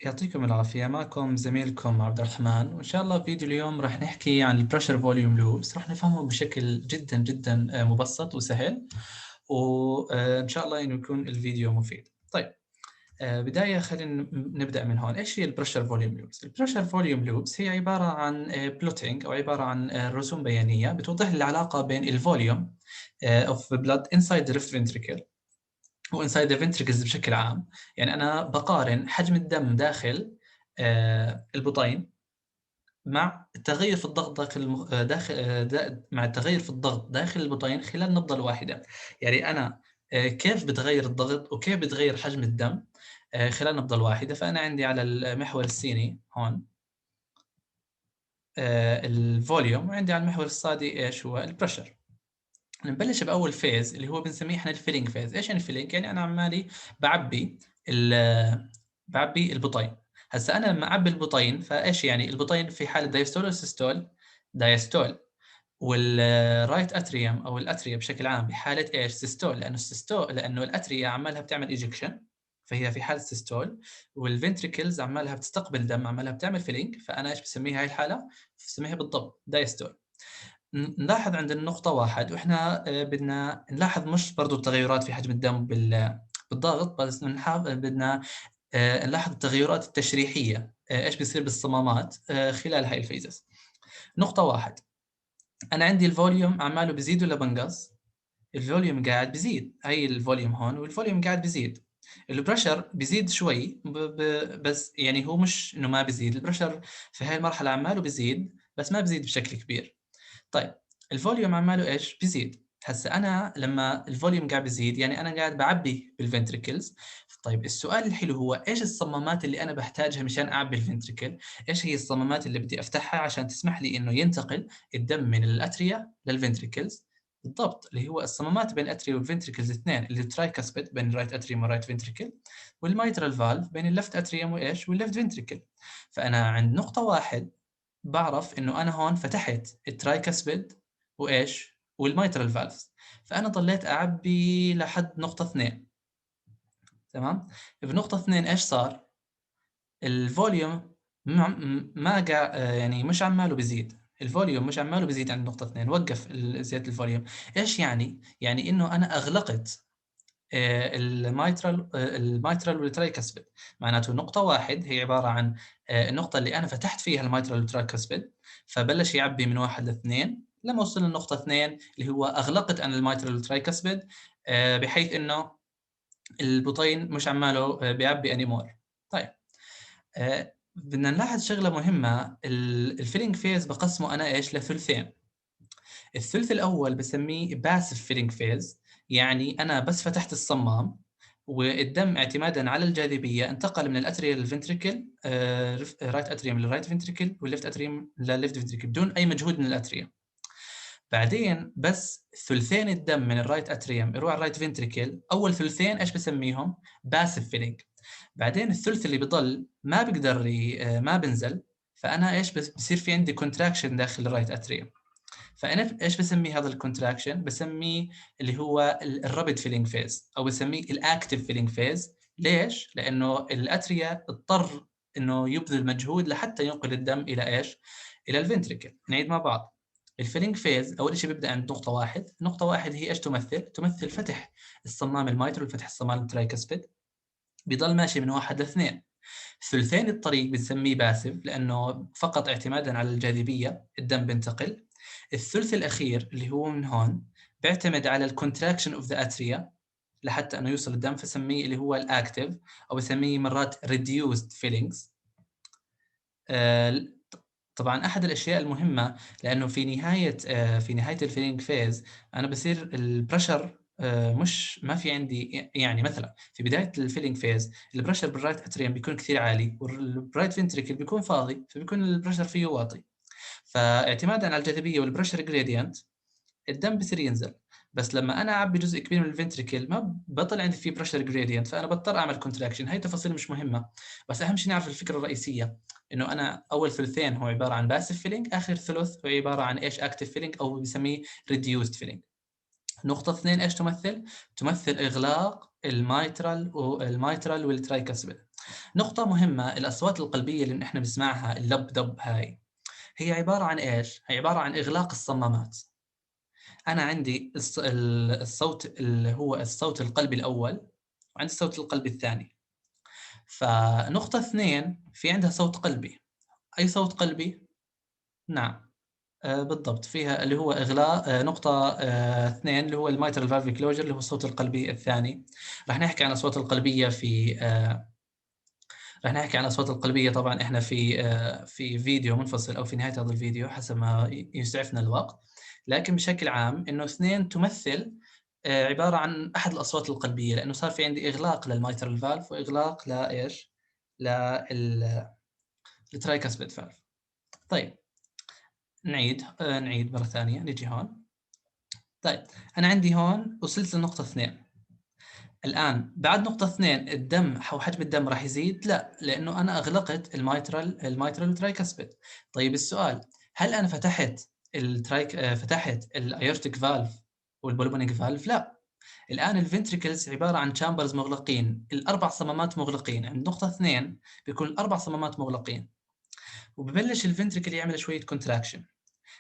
يعطيكم العافية. معكم زميلكم عبد الرحمن، وإن شاء الله فيديو اليوم راح نحكي عن البريشر فوليوم لوبس. راح نفهمه بشكل جدا جدا مبسط وسهل، وإن شاء الله إنه يكون الفيديو مفيد. طيب، بداية خلينا نبدأ من هون. إيش هي البريشر فوليوم لوبس؟ البريشر فوليوم لوبس هي عبارة عن بلوتينج أو عبارة عن رسوم بيانية بتوضح لي العلاقة بين الفوليوم of blood inside the left ventricle وانسايد الفنتركلز بشكل عام. يعني انا بقارن حجم الدم داخل البطين مع التغير في الضغط داخل مع التغير في الضغط داخل البطين خلال نبضة واحدة. يعني انا كيف بتغير الضغط وكيف بتغير حجم الدم خلال نبضة واحدة. فانا عندي على المحور السيني هون الفوليوم، وعندي على المحور الصادي ايش هو البريشر. نبلش باول فيز اللي هو بنسميه احنا الفيلينج فيز. ايش يعني الفيلينج؟ يعني انا عمالي بعبي بعبي البطين. هسا انا لما اعبي البطين، فايش يعني البطين في حاله دايستول وسيستول؟ دايستول. والرايت اتريوم او الاتريا بشكل عام بحاله ايش؟ سيستول، لانه الاتريا عمالها بتعمل ايجكشن، فهي في حاله سيستول. والفنتريكلز عمالها بتستقبل دم، عمالها بتعمل فيلينج، فانا ايش بسميها هاي الحاله؟ بسميها بالضبط دايستول. نلاحظ عند النقطة واحد، وإحنا بدنا نلاحظ مش برضو التغيرات في حجم الدم بالضغط، بس بدنا نلاحظ التغيرات التشريحية، إيش بيصير بالصمامات خلال هاي الفيزز. نقطة واحد، أنا عندي الفوليوم عماله بزيد ولا بنقص؟ الفوليوم قاعد بزيد، هاي الفوليوم هون والفوليوم قاعد بزيد. البريشر بزيد شوي بس يعني هو مش إنه ما بزيد، البريشر في هاي المرحلة عماله بزيد بس ما بزيد بشكل كبير. طيب، الفوليوم عماله ايش؟ بيزيد. هسه انا لما الفوليوم قاعد بيزيد يعني انا قاعد بعبي بالفنتريكلز. طيب، السؤال الحلو هو ايش الصمامات اللي انا بحتاجها مشان اعبي الفنتريكل؟ ايش هي الصمامات اللي بدي افتحها عشان تسمح لي انه ينتقل الدم من الاتريا للفنتريكلز؟ بالضبط، اللي هو الصمامات بين الاتريا والفنتريكلز اثنين، اللي الترايكاسبيد بين الرايت اتريوم والرايت فنتريكل، والميترال فالف بين اللفت اتريوم وايش؟ واللفت فنتريكل. فانا عند نقطه واحد بعرف انه انا هون فتحت الترايكاسبيد وايش والميترال فالفز، فانا ضليت اعبي لحد نقطه 2. تمام. بنقطه 2 ايش صار؟ الفوليوم ما قاعد، يعني مش عماله بيزيد. الفوليوم مش عماله بيزيد عند نقطه 2، وقف زياده الفوليوم. ايش يعني؟ يعني انه انا اغلقت الميترال والترايكاسبيد. معناته نقطة واحد هي عبارة عن النقطة اللي أنا فتحت فيها الميترال والترايكاسبيد، فبلش يعبي من 1 ل2 لما وصل للنقطة 2 اللي هو أغلقت أنا الميترال والترايكاسبيد، بحيث إنه البطين مش عماله بيعبي أنيمور. طيب، بدنا نلاحظ شغلة مهمة. الفيلينج فيز بقسمه أنا إيش لثلثين. الثلث الأول بسميه باسف فيلينج فيز، يعني أنا بس فتحت الصمام والدم اعتمادا على الجاذبية انتقل من الأتريا للفنتريكل، رايت أتريوم للرايت فنتريكل والليفت أتريوم للليفت فنتريكل بدون أي مجهود من الأتريا. بعدين بس ثلثين الدم من الرايت أتريوم يروح على الرايت فنتريكل، أول ثلثين إيش بسميهم؟ باسف فيلينج. بعدين الثلث اللي بضل ما بقدر ما بنزل، فأنا إيش بصير في عندي كونتراكشن داخل الرايت أتريوم. فانا ايش بسميه هذا الكونتراكشن؟ بسميه اللي هو الرابيد فيلينج فيز، او بسميه الاكتيف فيلينج فيز. ليش؟ لانه الاتريا اضطر انه يبذل مجهود لحتى ينقل الدم الى ايش؟ الى الفنتريكل. نعيد مع بعض. الفيلينج فيز اول شيء بيبدا عند نقطه واحد. نقطه واحد هي ايش تمثل؟ تمثل فتح الصمام الميترال وفتح الصمام الترايكسبيد، بيضل ماشي من 1 ل2. ثلثين الطريق بنسميه باسف لانه فقط اعتمادا على الجاذبيه الدم بينتقل. الثلث الاخير اللي هو من هون بيعتمد على الكونتراكشن اوف ذا اتريا لحتى انه يوصل الدم، فسميه اللي هو الاكتيف، او بسميه مرات ريديوسد فيلينجز. طبعا احد الاشياء المهمه، لانه في نهايه الفيلينج فيز انا بصير البريشر مش ما في عندي. يعني مثلا في بدايه الفيلينج فيز البريشر بالرايت اتريوم بيكون كثير عالي والرايت فنتريكل بيكون فاضي، فبيكون البريشر فيه واطي. فاعتمادا على الجاذبيه والبريشر جريدينت الدم بصير ينزل. بس لما انا اعبي جزء كبير من الفنتريكل ما بطل عندي فيه بريشر جريدينت، فانا بضطر اعمل كونتراكشن. هاي تفاصيل مش مهمه، بس اهم شيء نعرف الفكره الرئيسيه، انه انا اول ثلثين هو عباره عن باسيف فيلينج، اخر ثلث هو عباره عن ايش؟ اكتيف فيلينج، او بنسميه ريديوسد فيلينج. نقطة 2 إيش تمثل؟ تمثل إغلاق الميترال والترايكاسبيد. نقطة مهمة، الأصوات القلبية اللي إحنا بنسمعها اللب دب هاي، هي عبارة عن إيش؟ هي عبارة عن إغلاق الصمامات. أنا عندي الصوت اللي هو الصوت القلبي الأول، وعندي الصوت القلبي الثاني. فنقطة 2 في عندها صوت قلبي. أي صوت قلبي؟ نعم. بالضبط، فيها اللي هو إغلاق نقطة 2 اللي هو الmitral valve closure اللي هو الصوت القلبي الثاني. راح نحكي عن الأصوات القلبية في راح نحكي عن الأصوات القلبية طبعًا إحنا في فيديو منفصل أو في نهاية هذا الفيديو حسب ما يسعفنا الوقت، لكن بشكل عام إنه 2 تمثل عبارة عن أحد الأصوات القلبية، لإنه صار في عندي إغلاق للmitral valve وإغلاق لإيش؟ لل الtricuspid valve. طيب نعيد مرة ثانية، نيجي هون. طيب أنا عندي هون وصلت للنقطة 2. الآن بعد نقطة 2 الدم أو حجم الدم راح يزيد؟ لأ، لأنه أنا أغلقت الmitral والtricuspid. طيب السؤال، هل أنا فتحت الaortic valve والpulmonic valve؟ لأ. الآن الventricles عبارة عن chambers مغلقين، ال4 صمامات مغلقين، عند نقطة 2 بيكون ال4 صمامات مغلقين، وببلش الventricle يعمل شوية contraction.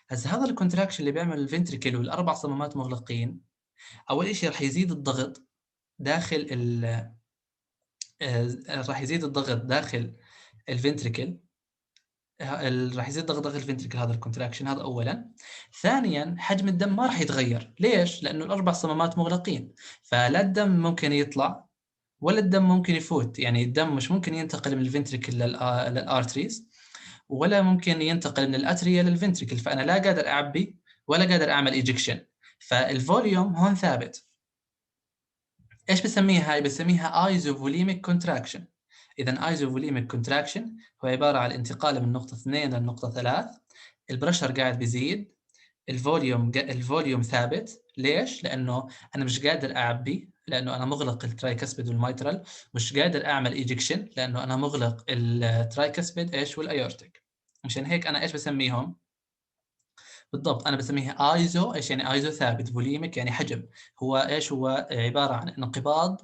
هسه هذا الcontraction اللي بيعمل الventricle وال4 صمامات مغلقين، أول إشي راح يزيد الضغط داخل راح يزيد الضغط داخل الفنتريكل. راح يزيد ضغط داخل الفنتريكل، هذا الكونتراكشن هذا اولا. ثانيا حجم الدم ما راح يتغير، ليش؟ لانه الاربع صمامات مغلقين، فلا الدم ممكن يطلع ولا الدم ممكن يفوت. يعني الدم مش ممكن ينتقل من الفنتريكل للارتريز، ولا ممكن ينتقل من الاتريا للفنتريكل، فانا لا قادر اعبي ولا قادر اعمل ايجكشن، فالفوليوم هون ثابت. ايش بسميها هاي؟ بسميها ايزوفوليميك كونتراكشن. اذا ايزوفوليميك كونتراكشن هو عباره عن الانتقال من نقطه 2 للنقطه 3. البرشر قاعد بيزيد، الفوليوم ثابت. ليش؟ لانه انا مش قادر اعبي، لانه انا مغلق الترايكاسبيد والميترال. مش قادر اعمل ايجكشن لانه انا مغلق الترايكاسبيد ايش والايورتيك. مشان هيك انا ايش بسميهم؟ بالضبط، أنا باسميها ايزو. إيش يعني ايزو؟ ثابت. فوليميك يعني حجم. هو إيش هو؟ عبارة عن انقباض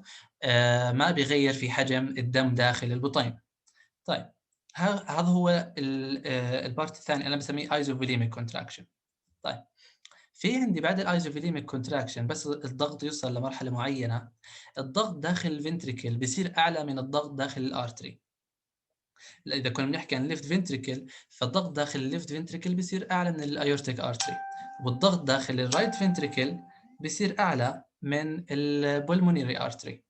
ما بيغير في حجم الدم داخل البطين. طيب هذا هو البارت الثاني أنا بسميه ايزوفوليميك كونتراكشن. طيب في عندي بعد الايزوفوليميك كونتراكشن بس الضغط يوصل لمرحلة معينة، الضغط داخل الفنتريكل بيصير أعلى من الضغط داخل الارتري. إذا كنا بنحكي عن الليفت فنتريكل، فالضغط داخل الليفت فنتريكل بيصير أعلى من الأيورتيك أرتري، والضغط داخل الرايت فنتريكل بيصير أعلى من البلمونري أرتري.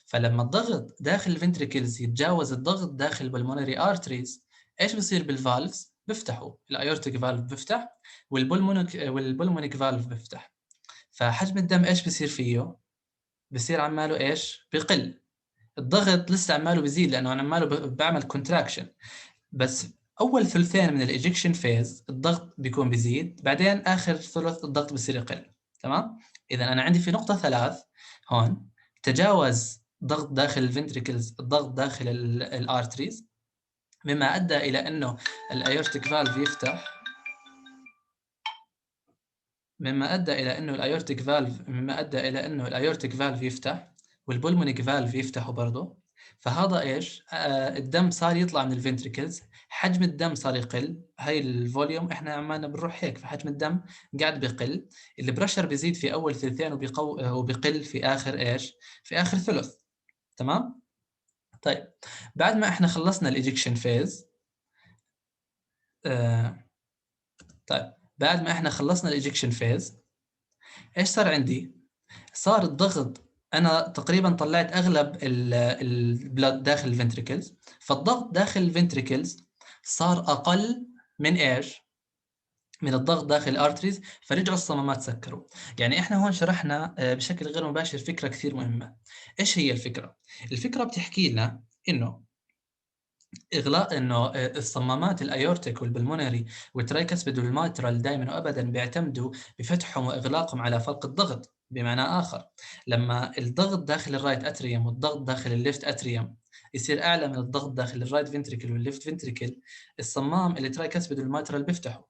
فلما الضغط داخل الفنتريكلز يتجاوز الضغط داخل البلمونري أرتريز، إيش بيصير بالفالفز؟ بيفتحوا. الأيورتيك فالف بيفتح، والبلمونيك فالف بيفتح. فحجم الدم إيش بيصير فيه؟ بيصير عماله إيش؟ بيقل. الضغط لسه عماله بيزيد لأنه أنا عماله بعمل كونتراكشن، بس اول ثلثين من الايجكشن فيز الضغط بيكون بيزيد، بعدين اخر ثلث الضغط بيصير يقل. تمام؟ اذا انا عندي في نقطه 3 هون تجاوز ضغط داخل الفنتريكلز الضغط داخل الارتريز، مما ادى الى انه الايورتيك فالف يفتح مما ادى الى انه الايورتيك فالف يفتح، والبولمونيك فالف يفتحوا برضه. فهذا ايش؟ الدم صار يطلع من الفنتريكلز، حجم الدم صار يقل. هاي الفوليوم احنا عمالنا بنروح هيك، فحجم الدم قاعد بيقل. البريشر بيزيد في اول ثلثين وبيقل في اخر ايش؟ في اخر ثلث. تمام؟ طيب بعد ما احنا خلصنا الايجكشن فيز طيب بعد ما احنا خلصنا الايجكشن فيز ايش صار عندي؟ صار الضغط، انا تقريبا طلعت اغلب البلاد داخل الفنتريكلز، فالضغط داخل الفنتريكلز صار اقل من ايش؟ من الضغط داخل الارتريز، فرجعوا الصمامات سكروا. يعني احنا هون شرحنا بشكل غير مباشر فكره كثير مهمه. ايش هي الفكره؟ الفكره بتحكي لنا انه اغلاق انه الصمامات الايورتيك والبلمونري والترايكاسبيد والماترال دائما وابدا بيعتمدوا بفتحهم واغلاقهم على فرق الضغط. بمعنى اخر، لما الضغط داخل الرايت اتريوم والضغط داخل الليفت اتريوم يصير اعلى من الضغط داخل الرايت فنتريكل والليفت فنتريكل، الصمام اللي ترايكاسبيد والماترال بيفتحوا.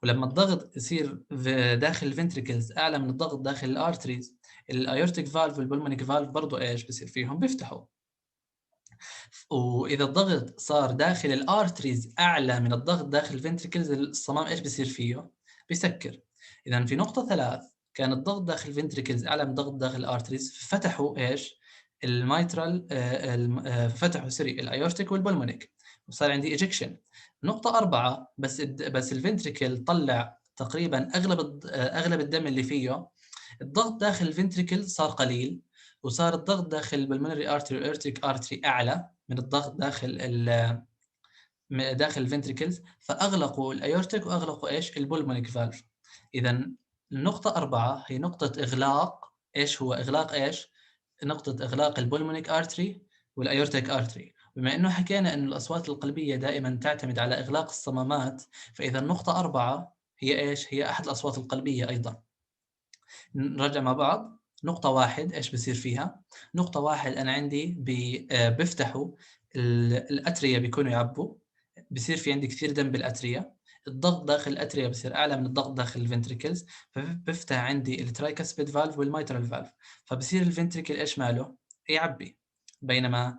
ولما الضغط يصير داخل الفنتريكلز اعلى من الضغط داخل الارتريز، الايورتيك فالف والبلمونيك فالف برضه ايش بصير فيهم؟ بيفتحوا. واذا الضغط صار داخل الارتريز اعلى من الضغط داخل الفنتريكلز، الصمام ايش بصير فيه؟ بيسكر. اذا في نقطه 3 كان الضغط داخل الفنتريكلز اعلى من الضغط داخل الارتريز، فتحوا ايش؟ الميترال، فتحوا سوري الايورتيك والبلمونيك، وصار عندي ايجكشن. نقطه 4 بس الفنتريكل طلع تقريبا اغلب الدم اللي فيه، الضغط داخل الفنتريكل صار قليل، وصار الضغط داخل البلمونري ارتري والارتيك ارتري اعلى من الضغط داخل الفنتريكلز، فاغلقوا الايورتيك واغلقوا ايش؟ البلمونيك فالف. اذا النقطه 4 هي نقطه اغلاق. ايش هو اغلاق ايش؟ نقطه اغلاق البلمونيك ارتري والايورتيك ارتري. بما انه حكينا انه الاصوات القلبيه دائما تعتمد على اغلاق الصمامات، فاذا النقطه 4 هي ايش؟ هي احد الاصوات القلبيه ايضا. نرجع مع بعض. نقطة 1 إيش بصير فيها؟ نقطة 1 أنا عندي بيفتحوا الأترية، بيكونوا يعبوا، بصير في عندي كثير دم بالأترية، الضغط داخل الأترية بصير أعلى من الضغط داخل الفنتريكلز، فبفتح عندي الترايكاسبيد فالف والميترال فالف، فبصير الفنتريكل إيش ماله؟ يعبي. بينما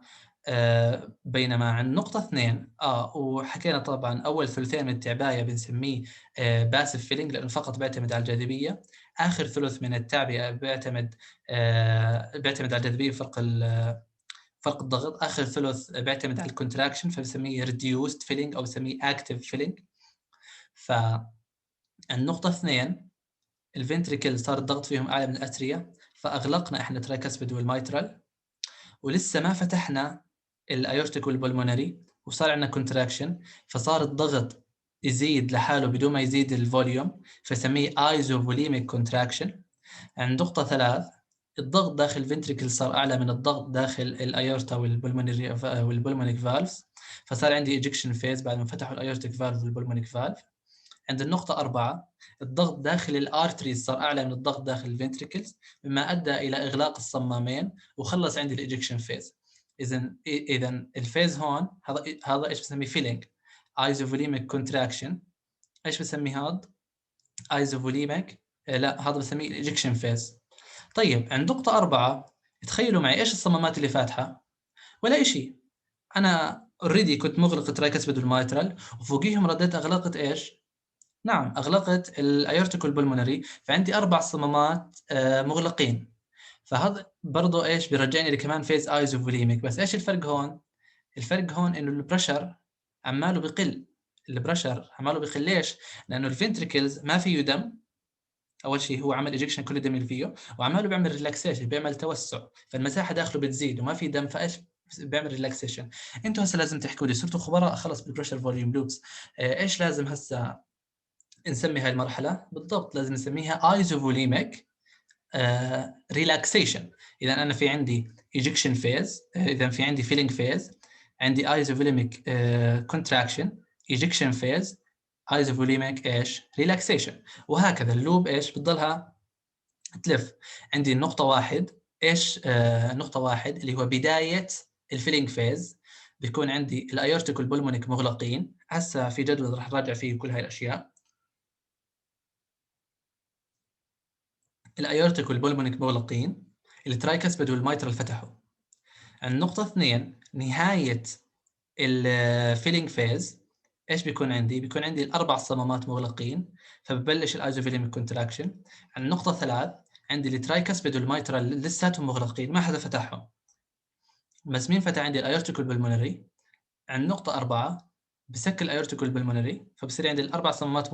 بينما عند نقطة 2 وحكينا طبعا أول ثلثين من التعباية بنسميه باسف فيلينج، لأنه فقط بيعتمد على الجاذبية. آخر ثلث من التعبئة بيعتمد على الجاذبية، فرق الضغط. آخر ثلث بيعتمد على الكونتراكشن، فبسميه reduced filling أو بسميه active filling. فالنقطة 2 الفنتريكل صار الضغط فيهم أعلى من الأترية، فأغلقنا إحنا ترايكاسبيد والميترال، ولسه ما فتحنا الايورتيك والبلمونري، وصار عندنا كونتراكشن، فصار الضغط يزيد لحاله بدون ما يزيد الفوليوم، فسميه ايزوفوليميك كونتراكشن. عند نقطة 3 الضغط داخل الفنتريكل صار أعلى من الضغط داخل الأيورتا والبلمونيك فالفز، فصار عندي إيجكشن فيز بعد ما فتحوا الأيورتيك فالف والبلمونيك فالف. عند النقطة 4 الضغط داخل الارتريز صار أعلى من الضغط داخل الفنتريكلز، مما أدى إلى إغلاق الصمامين وخلص عندي الإيجكشن فيز. إذا الفيز هون هذا إيش بسميه؟ فيلينج. ايزوفوليميك كونتراكشن. إيش بسميه هذا؟ ايزوفوليميك، لا هذا بسميه الإيجكشن فيز. طيب عند نقطة 4 تخيلوا معي إيش الصمامات اللي فاتحة؟ ولا شيء. أنا اوريدي كنت مغلق الترايكاسبيد والمايترال، وفوقيهم رديت أغلقت إيش؟ نعم أغلقت الأيورتيك والبلمونري، فعندي 4 صمامات مغلقين. فهذا برضو إيش بيرجعني لكمان فيز ايزوفوليميك. بس إيش الفرق هون؟ الفرق هون إنه البريشر عماله بقل. البريشر عماله بقل ليش؟ لأنه الفنتريكلز ما فيه دم. اول شيء هو عمل ايجكشن كل الدم اللي فيه، وعماله بيعمل ريلاكسيشن، بيعمل توسع، فالمساحه داخله بتزيد وما في دم، فايش بيعمل ريلاكسيشن. انتوا هسه لازم تحكوا لي، صرتوا خبراء خلص بالبريشر فوليوم لوبس، ايش لازم هسه نسمي هاي المرحله بالضبط؟ لازم نسميها ايزوفوليميك ريلاكسيشن. اذا انا في عندي ايجكشن فيز، اذا في عندي فيلينج فيز، عندي ايزوفوليميك كونتراكشن، ايجكشن فيز، ايزوفوليميك ايش؟ ريلاكسيشن. وهكذا اللوب ايش بتضلها تلف. عندي النقطة 1 ايش؟ نقطة 1 اللي هو بداية الفيلينج فيز، بيكون عندي الايورتيك والبلمونيك مغلقين. هسه في جدول راح نراجع فيه كل هاي الاشياء. الايورتيك والبلمونيك مغلقين، الترايكاسبيد والميترال فتحوا. النقطة 2 نهاية الفيلينج فيز، ايش بيكون عندي؟ بيكون عندي الاربع صمامات مغلقين، فببلش الايزوفيليميك كونتراكشن. النقطة 3 عندي الترايكاسبيد والميترال لساتهم مغلقين، ما حدا فتحهم، بس مين فتح عندي؟ الايورتيك والبلمونري. عند نقطة 4 بسكر الايورتيك والبلمونري، فبصير عندي الاربع صمامات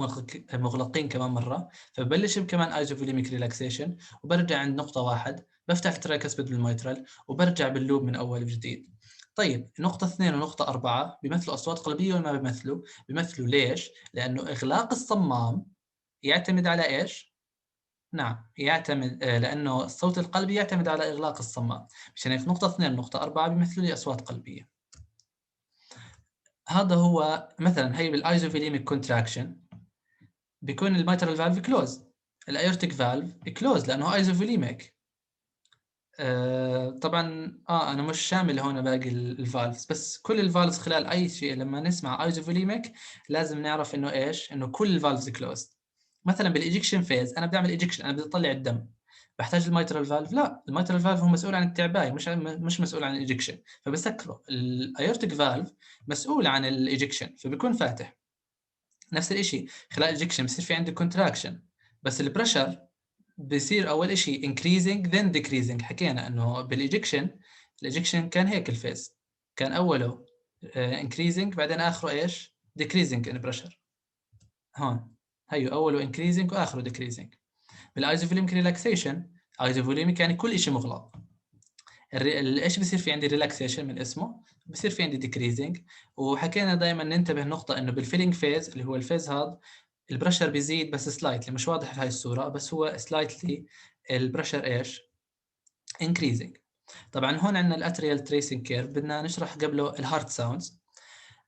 مغلقين كمان مرة، فببلش كمان ايزوفيليميك ريلاكسيشن، وبرجع عند نقطة 1 بفتح الترايكاسبيد والميترال، وبرجع باللوب من اول وجديد. طيب نقطة 2 ونقطة 4 بيمثلوا أصوات قلبية ولا ما بيمثلوا؟ بيمثلوا. ليش؟ لأنه إغلاق الصمام يعتمد على إيش؟ نعم يعتمد، لأنه الصوت القلبي يعتمد على إغلاق الصمام، مشان هيك نقطة 2 ونقطة 4 بيمثلوا لي أصوات قلبية. هذا هو مثلا هي بالايزوفيليميك كونتراكشن بيكون الميترال فالف كلوز، الايورتيك فالف كلوز لأنه ايزوفيليميك. طبعًا أنا مش شامل هون باقي الvalves، بس كل الvalves خلال أي شيء لمّا نسمع isovolemic لازم نعرف إنه إيش، إنه كل الvalves closed. مثلًا بالejection phase أنا بدي أعمل ejection، أنا بدي أطلّع الدم، باحتاج الmitral valve؟ لأ، الmitral valve هو مسؤول عن التعباية، مش مسؤول عن الejection، فباسكره. الaortic valve مسؤول عن الejection، فبيكون فاتح. نفس الشيء خلال ejection بصير في عندي contraction، بس الpressure بيصير أول شيء increasing then decreasing. حكينا إنه بالإيجكشن، الإيجكشن كان هيك الفيز، كان أوله increasing بعدين آخره إيش؟ decreasing in pressure. هون هيو أوله increasing وآخره decreasing. بالisovolemic relaxation، isovolemic يعني كل شيء مغلق. إيش بيصير في عندي relaxation من اسمه، بيصير في عندي decreasing. وحكينا دائما ننتبه نقطة إنه بالفيلينج فيز اللي هو الفيز هذا البريشر بيزيد بس سلايتلي، مش واضح في هاي الصورة بس هو سلايتلي البريشر إيش increasing. طبعا هون عندنا الاتريال تريسنج كيرف، بدنا نشرح قبله الهارت ساوندز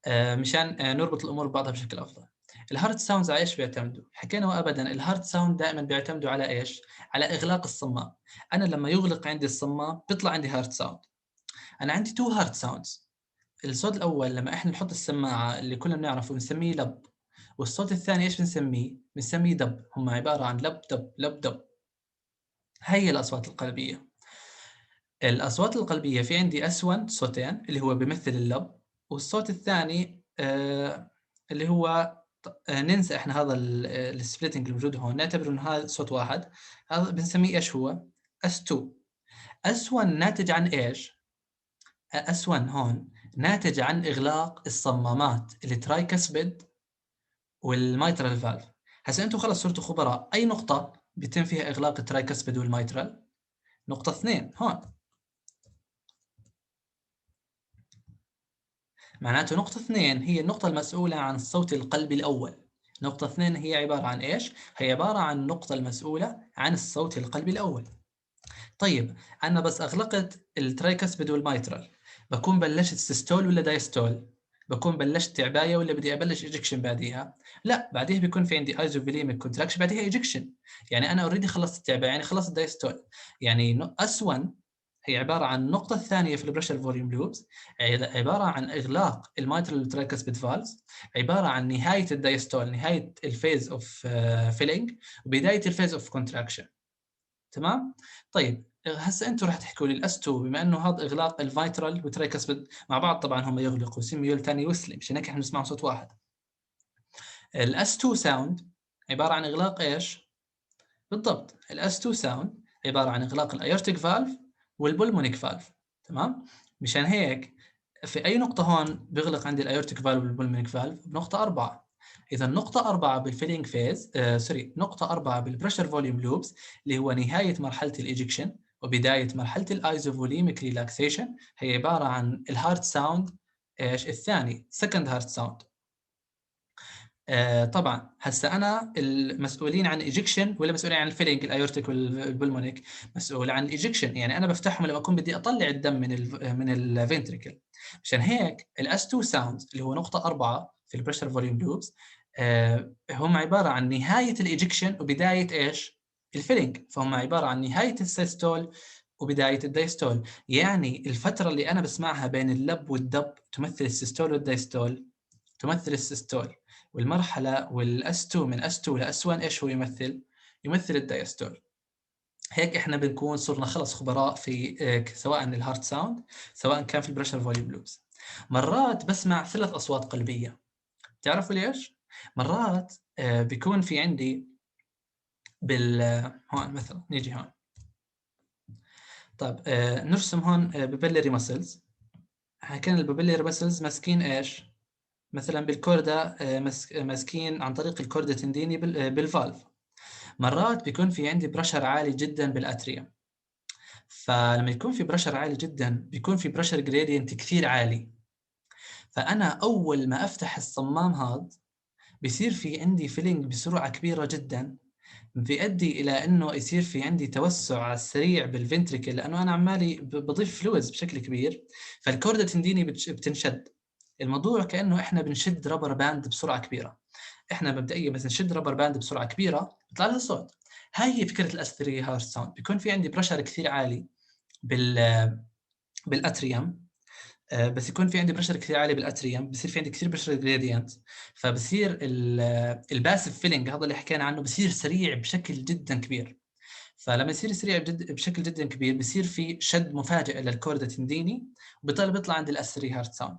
مشان نربط الامور ببعضها بشكل افضل. الهارت ساوندز على ايش بيعتمدوا؟ حكينا وابدا الهارت ساوند دائما بيعتمدوا على ايش؟ على اغلاق الصمام. انا لما يغلق عندي الصمام بيطلع عندي هارت ساوند. انا عندي تو هارت ساوندز. الصوت الاول لما احنا نحط السماعه اللي كلنا بنعرفه بنسميه لب، والصوت الثاني ايش بنسميه؟ بنسميه دب. هم عباره عن لب دب لب دب. هي الاصوات القلبيه. الأصوات القلبية في عندي S1 صوتين اللي هو بيمثل اللب، والصوت الثاني اللي هو ننسى إحنا هذا السبليتنج الموجود هون، نعتبر إنه هذا صوت واحد. هذا بنسميه إيش هو؟ S2. S1 ناتج عن إيش؟ S1 هون ناتج عن إغلاق الصمامات الترايكسبيد والميترال فالف. هسه أنتم خلص صرتوا خبراء، أي نقطة بيتم فيها إغلاق الترايكسبيد والميترال؟ نقطة 2 هون. معناته نقطة 2 هي النقطة المسؤولة عن الصوت القلبي الأول. نقطة 2 هي عبارة عن إيش؟ هي عبارة عن النقطة المسؤولة عن الصوت القلبي الأول. طيب أنا بس أغلقت الترايكسبيد والمايترال، بكون بلشت سيستول ولا دايستول؟ بكون بلشت تعباية ولا بدي أبلش إيجكشن بعديها؟ لا، بعديها بيكون في عندي ايزوفوليميك كونتراكشن بعديها إيجكشن. يعني أنا أوريدي خلصت التعباية، يعني خلصت الدايستول. يعني S1 هي عبارة عن النقطة الثانية في البريشر فوليوم لوبس، عبارة عن إغلاق الميترال ترايكسبيد فالز، عبارة عن نهاية الدايستول، نهاية الفيز اوف فيلينج وبداية الفيز اوف كونتراكشن. تمام؟ طيب هسه انتم راح تحكوا لي الاس 2 بما انه هذا اغلاق الفيترال والترايكسبيد مع بعض، طبعا هم يغلقوا سيميولتانيوسلي مشان هيك احنا بنسمع صوت واحد. الاس 2 ساوند عبارة عن اغلاق ايش؟ بالضبط، الاس 2 ساوند عبارة عن اغلاق الايورتيك فالف والبولمونيك فالف. تمام؟ مشان هيك في اي نقطة هون بيغلق عندي الايورتيك فالف والبولمونيك فالف؟ بنقطة 4. إذا نقطة 4 بالفيلينج فيز نقطة 4 بالبريشر فوليوم لوبس اللي هو نهاية مرحلة الإيجكشن وبداية مرحلة الآيزوفوليميك ريلاكسيشن، هي عبارة عن الهارت ساوند إيش الثاني سكند هارت ساوند. طبعا هسه انا المسؤولين عن الايجكشن ولا مسؤولين عن الفيلينج الايورتيك والبلمونيك؟ مسؤول عن الايجكشن، يعني انا بفتحهم لما اكون بدي اطلع الدم من الفنتريكل. مشان هيك الاس 2 ساوند اللي هو نقطه 4 في البريشر فوليوم لوبس هم عباره عن نهايه الايجكشن وبدايه ايش؟ الفيلينج. فهم عباره عن نهايه السيستول وبدايه الدايستول. يعني الفتره اللي انا بسمعها بين اللب والدب تمثل السيستول والدايستول، تمثل السيستول. والمرحله والاس 2 من اس 2 لاس 1 ايش هو يمثل؟ يمثل الدايستول. هيك احنا بنكون صرنا خلص خبراء في سواء الهارت ساوند سواء كان في البريشر فوليوم لوبس. مرات بسمع 3 اصوات قلبيه. تعرفوا ليش؟ مرات بيكون في عندي هون مثلا نيجي هون. طيب نرسم هون بابيلري ماسلز. كان البابيلري ماسلز ماسكين ايش؟ مثلا بالكوردا ماسكين عن طريق الكوردا تنديني بالفالف. مرات بيكون في عندي برشر عالي جدا بالاتريوم، فلما يكون في برشر عالي جدا بيكون في برشر جريدينت كثير عالي، فانا اول ما افتح الصمام هذا بيصير في عندي فيلينج بسرعه كبيره جدا، بيؤدي الى انه يصير في عندي توسع سريع بالفنتريكل لانه انا عمالي بضيف فلويدز بشكل كبير، فالكوردا تنديني بتنشد. الموضوع كانه احنا بنشد رابر باند بسرعه كبيره. احنا مبدئيا بس نشد رابر باند بسرعه كبيره بيطلع لها صوت. هاي هي فكره الاس 3 هارت ساوند. بيكون في عندي بريشر كثير عالي بال بالاتريوم. بس يكون في عندي بريشر كثير عالي بالاتريوم، بصير في عندي كثير بريشر جريدينت، فبصير الباسيف فيلينج هذا اللي حكينا عنه بصير سريع بشكل جدا كبير. فلما يصير سريع بشكل جدا كبير بصير في شد مفاجئ للكورد التنديني، وبيطلع عند الاسري هارت ساوند.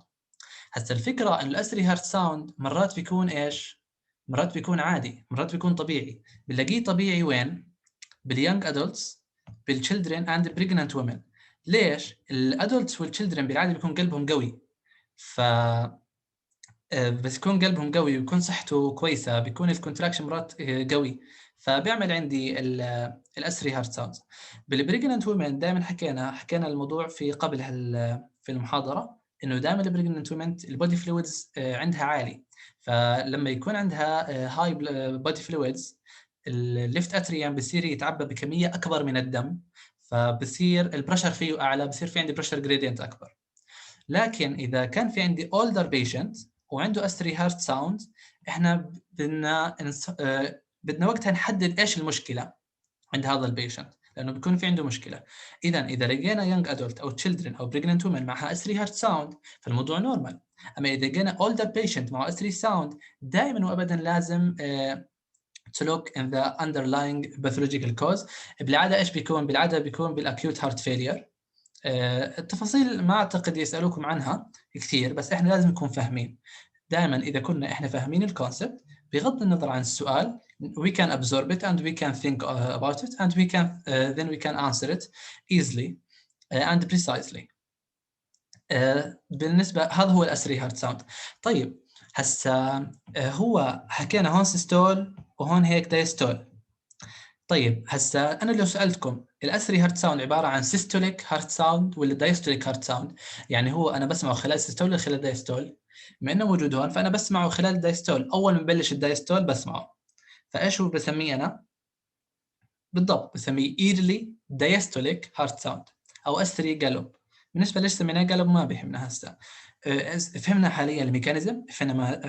هسه الفكره انه الاسري هارت ساوند مرات بيكون ايش؟ مرات بيكون عادي، مرات بيكون طبيعي. بنلاقيه طبيعي وين؟ باليونج ادلتس، بالchildren اند بريجننت وومن. ليش؟ الادلتس والchildren بالعاده بيكون قلبهم قوي، ف بس يكون قلبهم قوي ويكون صحته كويسه، بيكون الكونتراكشن مرات قوي، فبيعمل عندي الاسري هارت ساوندز. بالبريجننت وومن دائما حكينا الموضوع في قبل في المحاضره، انه دائما البريجننت وومن البودي فلويدز عندها عالي، فلما يكون عندها هاي بودي فلويدز الليفت اتريوم بصير يتعبى بكميه اكبر من الدم، فبصير البريشر فيه اعلى، بصير في عندي بريشر جريدينت اكبر. لكن اذا كان في عندي older patient وعنده استري هارت ساوند، احنا بدنا وقتها نحدد ايش المشكله عند هذا البيشنت، لانه بيكون في عنده مشكله. اذا لقينا يونج ادولت او تشيلدرن او بريجننت وومن معها استري هارت ساوند فالموضوع نورمال. اما اذا لقينا اولدر بيشنت معه استري ساوند، دائما وابدا لازم to look in the underlying pathological cause. بالعاده ايش بيكون؟ بالعاده بيكون بالاكيوت هارت فيلير. التفاصيل ما اعتقد يسالوكم عنها كثير، بس احنا لازم نكون فاهمين. دائما اذا كنا احنا فاهمين الكونسبت بغض النظر عن السؤال، we can absorb it and we can think about it and we can then we can answer it easily and precisely. بالنسبه هذا هو الاسري هارت ساوند. طيب هسه هو حكينا هون سيستول وهون هيك دايستول. طيب هسه انا لو سالتكم الاسري هارت ساوند عباره عن سيستوليك هارت ساوند ولا دايستوليك هارت ساوند؟ يعني هو انا بسمعه خلال سيستول ولا خلال دايستول؟ بما انه موجود هون فانا بسمعه خلال الدايستول، اول ما ببلش الدايستول بسمعه. فايش هو بسميه انا؟ بالضبط بسميه ايرلي دايستوليك هارت ساوند او اسري قلب. بالنسبه ليش سميناه قلب ما بيهمنا هسه. فهمنا حاليا الميكانيزم،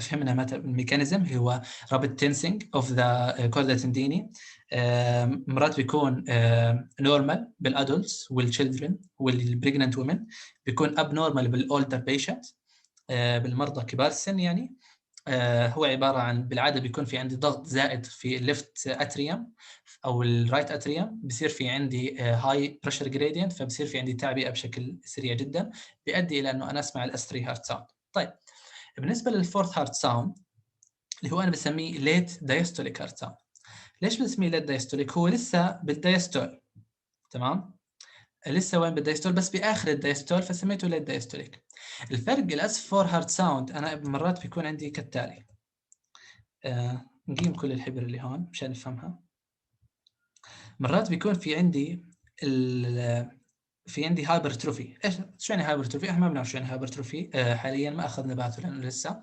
فهمنا متى الميكانيزم هو رابط تنسينج اوف ذا كوردا تنديني. مرات بيكون نورمال بالادلتس والchildren والبريجننت وومن، بيكون اب نورمال بالاولدر بيشنت، بالمرضى كبار السن يعني. هو عباره عن بالعاده بيكون في عندي ضغط زائد في الليفت اتريوم او الرايت اتريوم، بصير في عندي هاي بريشر جريدينت، فبصير في عندي تعبئه بشكل سريع جدا، بيؤدي الى انه انا اسمع الاستري هارت ساوند. طيب بالنسبه للفورث هارت ساوند اللي هو انا بسميه ليت دايستوليك هارت ساوند. ليش بسميه ليت دايستوليك؟ هو لسه بالدايستول، تمام، لسه وين بالدايستول بس باخر الدايستول، فسميته ليت دايستوليك. الفرق الاس 4 هارت ساوند انا مرات بيكون عندي كالتالي. نقيم كل الحبر اللي هون مشان نفهمها. مرات بيكون في عندي في عندي هايبرتروفي. ايش شو يعني هايبرتروفي؟ احنا ما بنعرف شو يعني هايبرتروفي حاليا، ما اخذنا باته لانه لسه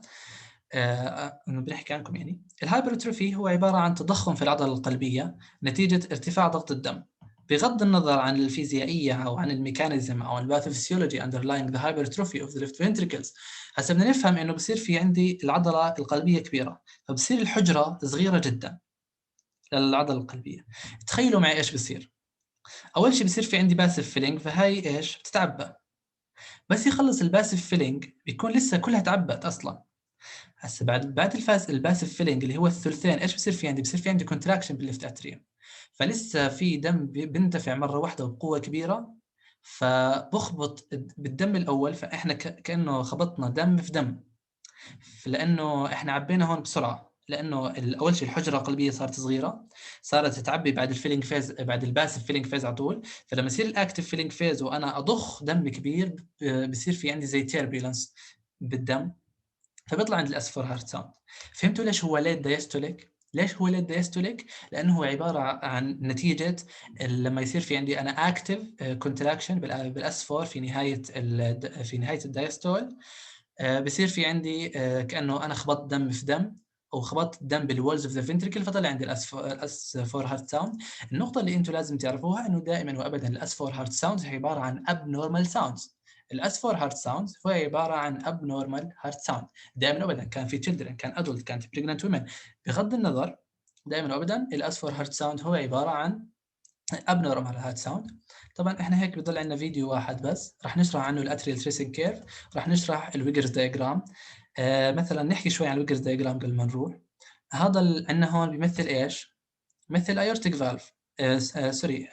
بنحكي عنكم. يعني الهايبرتروفي هو عباره عن تضخم في العضله القلبيه نتيجه ارتفاع ضغط الدم. بغض النظر عن الفيزيائيه او عن الميكانيزم او الباثوفيسيولوجي underlying the hypertrophy of the left ventricles، هسه بدنا نفهم انه بصير في عندي العضله القلبيه كبيره، فبصير الحجره صغيره جدا للعضله القلبيه. تخيلوا معي ايش بصير. اول شيء بصير في عندي باسيف فيلينج، فهاي ايش بتتعبى، بس يخلص الباسيف فيلينج بيكون لسه كلها تعبت اصلا. هسه بعد الباسيف فيلينج اللي هو الثلثين، ايش بصير في عندي؟ بصير في عندي كونتراكشن بالليفت اتريوم، فلسه في دم بيندفع مره واحده وبقوه كبيره، فبخبط بالدم الاول، فاحنا كانه خبطنا دم في دم، لانه احنا عبينا هون بسرعه، لانه اول شيء الحجره القلبيه صارت صغيره، صارت تعبي بعد الفيلينج فيز، بعد الباسيف فيلينج فيز على طول. فلما يصير الاكتيف فيلينج فيز وانا اضخ دم كبير، بصير في عندي زي تيربيلانس بالدم، فبيطلع عند الاسفر هارت ساوند. فهمتوا ليش هو ليت دايستوليك؟ ليش هو ليت دايستوليك؟ لانه هو عباره عن نتيجه لما يصير في عندي انا اكتيف كونتراكشن بالاسفور في نهايه الدايستول، بصير في عندي كانه انا خبطت دم في دم، او خبطت دم بالولز اوف ذا فنتريكل، فطلع عندي الاس 4 هارت ساوند. النقطه اللي انتم لازم تعرفوها انه دائما وابدا الاس 4 هارت ساوندز هي عباره عن اب نورمال ساوندز. الاس 4 هارت ساوندز هو عباره عن اب نورمال هارت ساوند. دائما وابدا كان في تشيلدرن، كان ادولت، كانت بريجننت وومن، بغض النظر، دائما وابدا الاس 4 هارت ساوند هو عباره عن abnormal heart sound. طبعا احنا هيك بضل عندنا فيديو واحد بس راح نشرح عنه الاتريال تريسنج كيرف، راح نشرح الويجرز دايجرام. مثلا نحكي شوي عن الويجرز دايجرام قبل ما نروح. هذا عندنا هون بيمثل ايش؟ مثل ايورتيك فالف. سوري،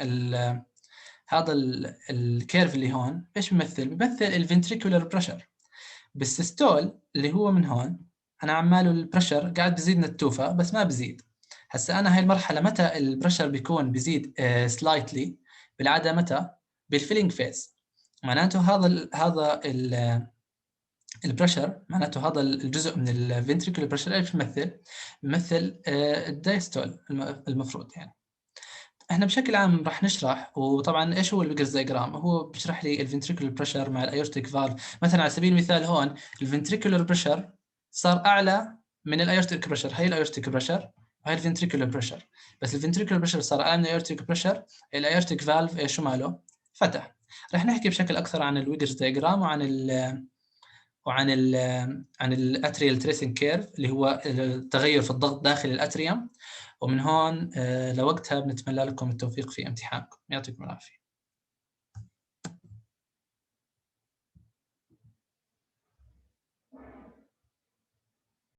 هذا الكيرف اللي هون ايش بيمثل؟ بيمثل الفنتريكولار بريشر. بالسيستول اللي هو من هون انا عماله البريشر قاعد بزيد نتوفه بس ما بزيد. هسه انا هاي المرحله متى البريشر بيكون بزيد سلايتلي؟ بالعاده متى؟ بالفيلينج فيز. معناته هذا البريشر، معناته هذا الجزء من الفنتريكولار بريشر ايش بيمثل؟ بيمثل الدايستول المفروض يعني. احنا بشكل عام راح نشرح، وطبعا ايش هو الويجرز دايجرام؟ هو بيشرح لي الفنتريكولار بريشر مع الايورتيك فالف. مثلا على سبيل المثال هون الفنتريكولار بريشر صار اعلى من الايورتيك بريشر، هي الايورتيك بريشر وهي الفنتريكولار بريشر. بس الفنتريكولار بريشر صار اعلى من الايورتيك بريشر، الايورتيك فالف ايش ماله؟ فتح. راح نحكي بشكل اكثر عن الويجرز دايجرام عن الاتريال تريسنج كيرف اللي هو التغير في الضغط داخل الاتريوم. ومن هون لوقتها بنتمنى لكم التوفيق في امتحانكم، يعطيكم العافية.